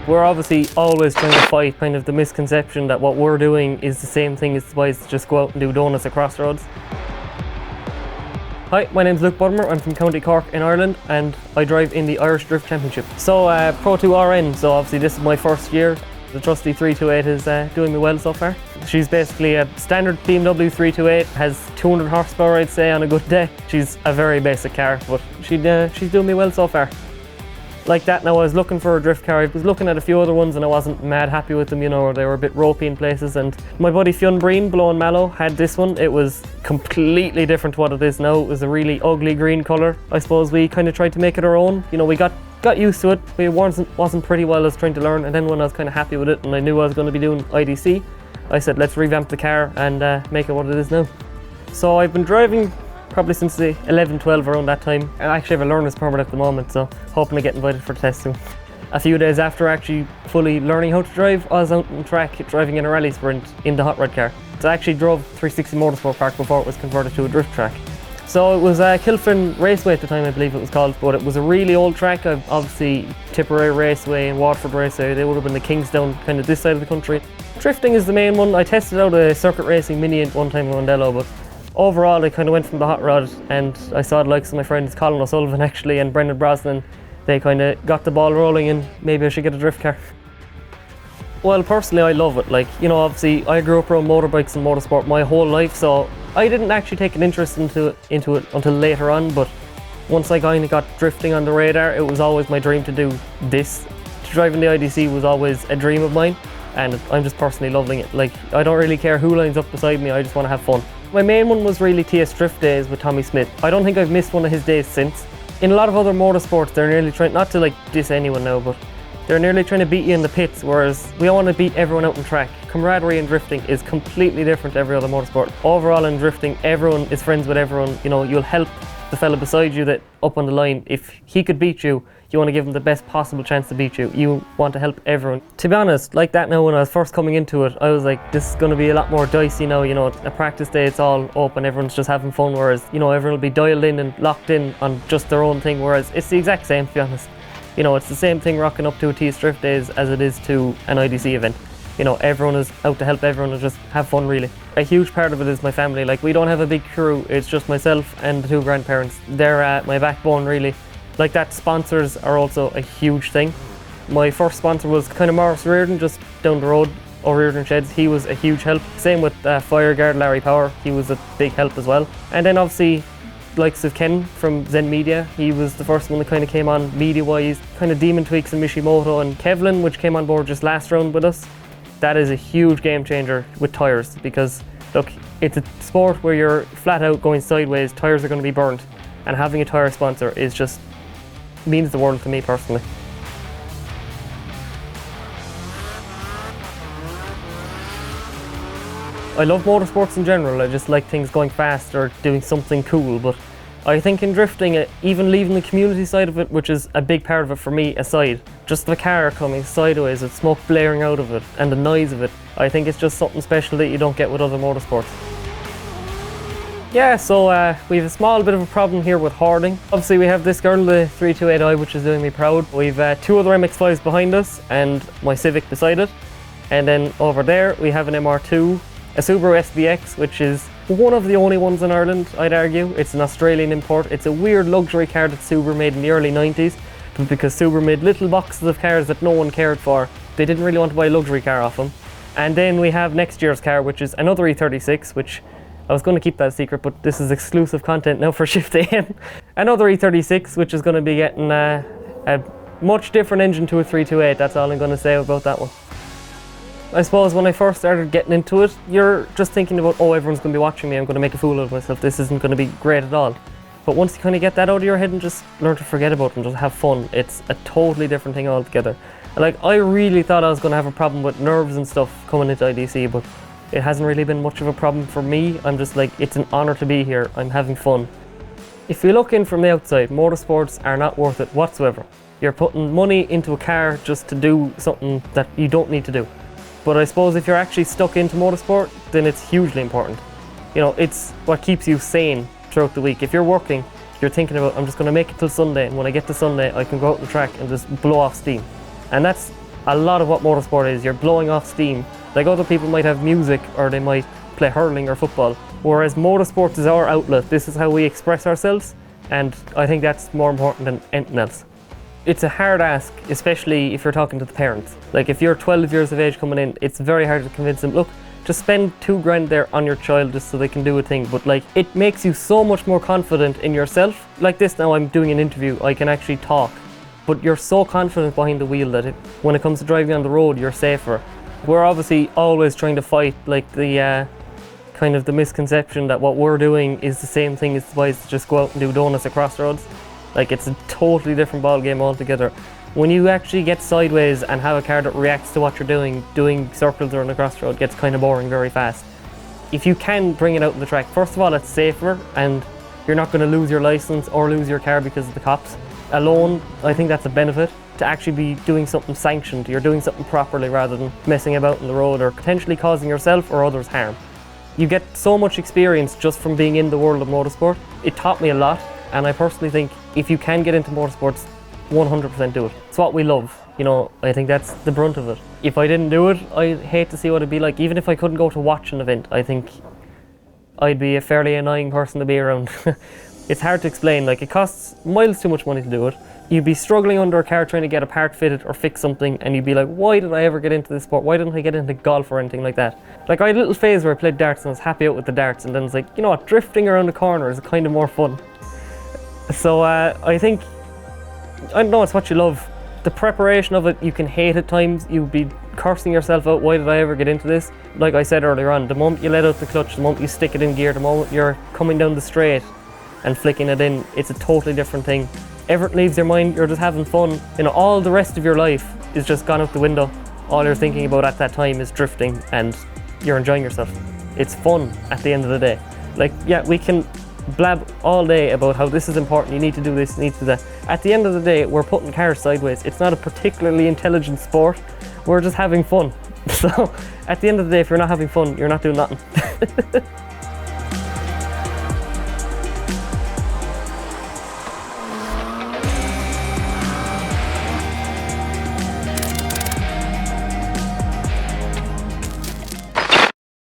We're obviously always trying to fight kind of the misconception that what we're doing is the same thing as the boys that just go out and do donuts at crossroads. Hi, my name's Luke Buttimer. I'm from County Cork in Ireland and I drive in the Irish Drift Championship. So Pro2RN, so obviously this is my first year. The trusty 328 is doing me well so far. She's basically a standard BMW 328, has 200 horsepower I'd say on a good day. She's a very basic car, but she's doing me well so far. Like that now, I was looking for a drift car. I was looking at a few other ones and I wasn't mad happy with them, you know, they were a bit ropey in places, and my buddy Fionn Breen, Blowing Mallow, had this one. It was completely different to what it is now. It was a really ugly green colour. I suppose we kind of tried to make it our own. You know, we got used to it. It wasn't pretty while I was trying to learn, and then when I was kind of happy with it and I knew I was going to be doing IDC, I said let's revamp the car and make it what it is now. So I've been driving probably since the 11-12 around that time. I actually have a learner's permit at the moment, so hoping to get invited for testing. A few days after actually fully learning how to drive, I was out on track driving in a rally sprint in the hot rod car. So I actually drove 360 Motorsport Park before it was converted to a drift track. So it was Kylflynn Raceway at the time, I believe it was called, but it was a really old track. Obviously Tipperary Raceway and Waterford Raceway, they would have been the kings down kind of this side of the country. Drifting is the main one. I tested out a circuit racing mini at one time in Mondello, but overall I kind of went from the hot rod, and I saw the likes of my friends Colin O'Sullivan actually and Brendan Brosnan. They kind of got the ball rolling and maybe I should get a drift car. Well, personally I love it. Like, you know, obviously I grew up around motorbikes and motorsport my whole life, so I didn't actually take an interest into it until later on, but once I kind of got drifting on the radar, it was always my dream to do this. To drive in the IDC was always a dream of mine, and I'm just personally loving it. Like, I don't really care who lines up beside me, I just want to have fun. My main one was really TS Drift Days with Tommy Smith. I don't think I've missed one of his days since. In a lot of other motorsports, they're nearly trying, not to like diss anyone now, but they're nearly trying to beat you in the pits, whereas we all want to beat everyone out on track. Camaraderie in drifting is completely different to every other motorsport. Overall in drifting, everyone is friends with everyone. You know, you'll help the fella beside you that up on the line. If he could beat you, you want to give him the best possible chance to beat you. You want to help everyone. To be honest, like that now, when I was first coming into it, I was like, this is going to be a lot more dicey now. You know, a practice day, it's all open, everyone's just having fun, whereas, you know, everyone will be dialed in and locked in on just their own thing, whereas it's the exact same, to be honest. You know, it's the same thing rocking up to a TS Drift Days as it is to an IDC event. You know, everyone is out to help everyone and just have fun, really. A huge part of it is my family. Like, we don't have a big crew, it's just myself and the two grandparents. They're my backbone, really. Like that, sponsors are also a huge thing. My first sponsor was kind of Morris Reardon, just down the road, O'Riordan Sheds. He was a huge help. Same with Fireguard Larry Power, he was a big help as well. And then obviously, likes of Ken from Zen Media, he was the first one that kind of came on media-wise. Kind of Demon Tweaks and Mishimoto and Kevlin, which came on board just last round with us. That is a huge game changer with tyres, because look, it's a sport where you're flat out going sideways, tyres are going to be burnt, and having a tyre sponsor is just means the world to me personally. I love motorsports in general. I just like things going fast or doing something cool, but I think in drifting, even leaving the community side of it, which is a big part of it for me, aside, just the car coming sideways with smoke blaring out of it and the noise of it, I think it's just something special that you don't get with other motorsports. Yeah, so we have a small bit of a problem here with hoarding. Obviously we have this girl, the 328i, which is doing me proud. We've two other MX-5s behind us and my Civic beside it. And then over there we have an MR2, a Subaru SBX, which is one of the only ones in Ireland, I'd argue. It's an Australian import. It's a weird luxury car that Subaru made in the early 90s, but because Subaru made little boxes of cars that no one cared for, they didn't really want to buy a luxury car off them. And then we have next year's car, which is another E36, which I was going to keep that a secret, but this is exclusive content now for Shift AM. Another E36, which is going to be getting a much different engine to a 328, that's all I'm going to say about that one. I suppose when I first started getting into it, you're just thinking about, oh, everyone's going to be watching me, I'm going to make a fool of myself, this isn't going to be great at all. But once you kind of get that out of your head and just learn to forget about it and just have fun, it's a totally different thing altogether. Like, I really thought I was going to have a problem with nerves and stuff coming into IDC, but it hasn't really been much of a problem for me. I'm just like, it's an honour to be here, I'm having fun. If you look in from the outside, motorsports are not worth it whatsoever. You're putting money into a car just to do something that you don't need to do. But I suppose if you're actually stuck into motorsport, then it's hugely important. You know, it's what keeps you sane throughout the week. If you're working, you're thinking about, I'm just going to make it till Sunday, and when I get to Sunday, I can go out on the track and just blow off steam. And that's a lot of what motorsport is. You're blowing off steam. Like other people might have music or they might play hurling or football, whereas motorsport is our outlet. This is how we express ourselves, and I think that's more important than anything else. It's a hard ask, especially if you're talking to the parents. Like if you're 12 years of age coming in, it's very hard to convince them, look, just spend $2,000 there on your child just so they can do a thing. But like, it makes you so much more confident in yourself. Like this now, I'm doing an interview, I can actually talk, but you're so confident behind the wheel that when it comes to driving on the road, you're safer. We're obviously always trying to fight like the kind of the misconception that what we're doing is the same thing as the boys that just go out and do donuts at crossroads. Like it's a totally different ball game altogether. When you actually get sideways and have a car that reacts to what you're doing circles around the crossroad gets kind of boring very fast. If you can bring it out on the track, first of all, it's safer and you're not going to lose your license or lose your car because of the cops. Alone, I think that's a benefit. To actually be doing something sanctioned, you're doing something properly rather than messing about on the road or potentially causing yourself or others harm. You get so much experience just from being in the world of motorsport. It taught me a lot, and I personally think if you can get into motorsports, 100% do it. It's what we love, you know, I think that's the brunt of it. If I didn't do it, I'd hate to see what it'd be like. Even if I couldn't go to watch an event, I think I'd be a fairly annoying person to be around. It's hard to explain, like it costs miles too much money to do it. You'd be struggling under a car trying to get a part fitted or fix something, and you'd be like, why did I ever get into this sport? Why didn't I get into golf or anything like that? Like I had a little phase where I played darts and I was happy out with the darts, and then it's like, you know what, drifting around the corner is kind of more fun. So I think, I don't know, it's what you love. The preparation of it, you can hate at times. You'd be cursing yourself out, why did I ever get into this? Like I said earlier on, the moment you let out the clutch, the moment you stick it in gear, the moment you're coming down the straight and flicking it in, it's a totally different thing. Everything leaves your mind, you're just having fun. You know, all the rest of your life is just gone out the window. All you're thinking about at that time is drifting and you're enjoying yourself. It's fun at the end of the day. Like, yeah, we can blab all day about how this is important, you need to do this, you need to do that. At the end of the day, we're putting cars sideways. It's not a particularly intelligent sport. We're just having fun. So, at the end of the day, if you're not having fun, you're not doing nothing.